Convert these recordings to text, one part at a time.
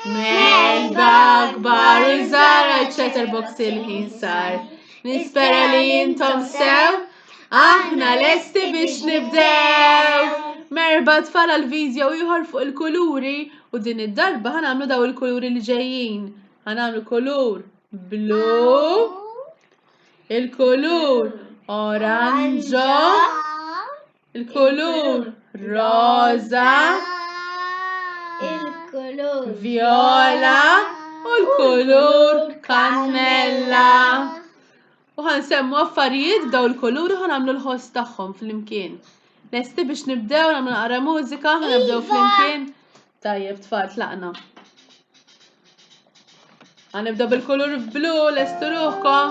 Melba kbar u żgħar chatterbox il-ħin sar. Nispera li intom sew, aħna lesti biex nibdew. Merba tfal għal-video ieħor fuq il-kuluri u din id-darba ħanamlu daw il-kuluri li ġejjin. Ħanamlu kulur blu, il-kulur oranġo, il-kulur rosa, il-kulur viola u l-kulur kannella. U ħansemmu affarijiet b'daw il-kuluri u ħanamlu l-ħoss tagħhom fl-imkien. Lesti biex nibdew nagħmlu naqra mużika, ħanibdew fl-imkien. Tajjeb tfal tlaqna. Ħanibdew bil-kulur blu, lestu ruħkom.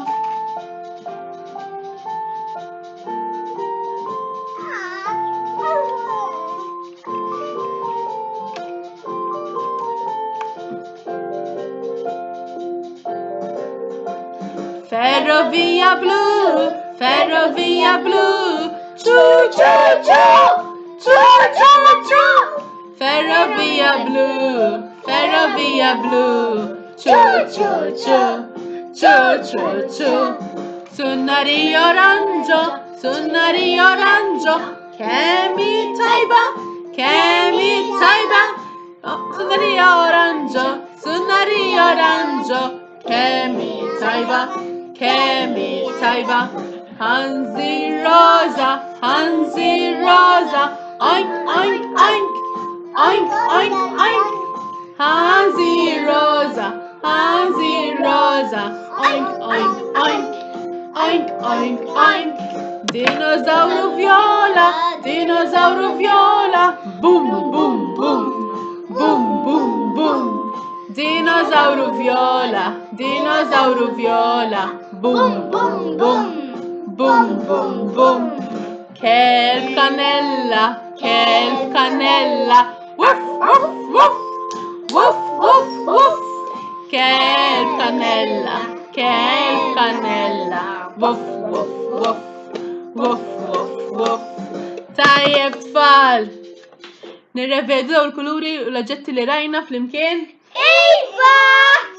Ferrovia blu, ferrovia blu, ciu ciu ciu, ciu ciu ciu. Ferrovia blu, ferrovia blu, ciu ciu ciu, ciu ciu ciu. Sunnari oranġo, sunnari oranġo, kemmi tajba, kemmi tajba. Sunnari oranġo, sunnari oranġo, kemmi tajba. Kemmi tajba, Hansi rosa, Hansi rosa, oink, oink, oink, oink, oink, oink. Hansi rosa, Hansi rosa, oink, oink, oink, oink, oink, oink. Dinosauru viola, dinosauru viola, boom, boom, boom, boom, boom, boom. Dinosauru viola, dinosauru viola, boom, boom, boom, boom, boom, boom. Kelb canella, kelb canella, woof, woof, woof, woof, woof, woof. Kelb canella, woof, woof, woof, woof, woof, woof. Tajjeb tfal, nirrevedu l-kuluri u l-oġġetti li rajna fl-imkien? Iva!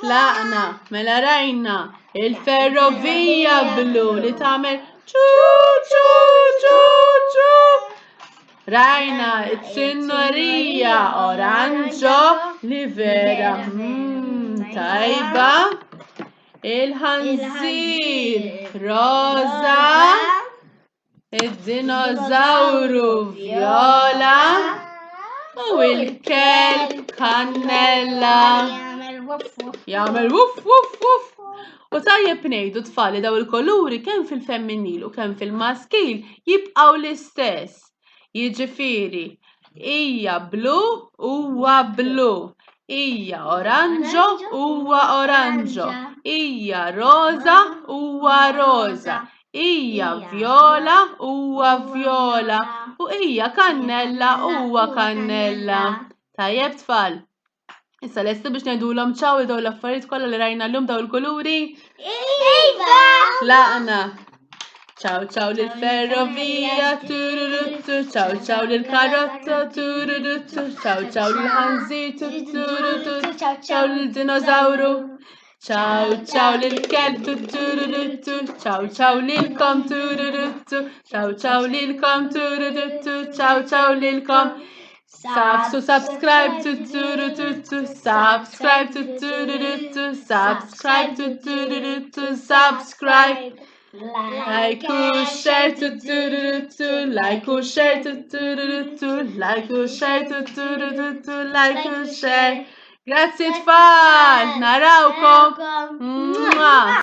Laqna, mela rajna il-ferrovija blu li tagħmel ċu ċu ċu ċu. Rajna it-sinnorija oranġo li vera tajba. Il-ħanżir rosa, id-dinożawru viola u il-kelb kannella. Jagħmel wuff wuff wuff. U tajjeb ngħidu tfal daw il-kuluri kemm fil-femminil u kemm fil-maskil jibqgħu l-istess. Jiġifieri hija blu huwa blu, hija oranġo huwa oranġo, hija rosa huwa rosa, hija viola huwa viola u hija kannella huwa kannella. Tajjeb tfal. Issa lesti biex ngħidulhom ċaw daw l-affarijiet kollha li rajna llum daw il-kuluri? Iva! Laqna. Ciao ciao lil ferrovija, tururuttu, ciao ciao lil karotta, tururuttu, ciao ciao lil ħanżir, tururuttu, ciao lil dinożawru. Ciao ciao lil kelb, tururuttu, ciao ciao lilkom, tururuttu, ciao ciao lilkom, tururuttu, ciao ciao lilkom. Subscribe to subscribe to subscribe. Like or share to like or share to like or share to like or share. Grazie tfal, narawkom.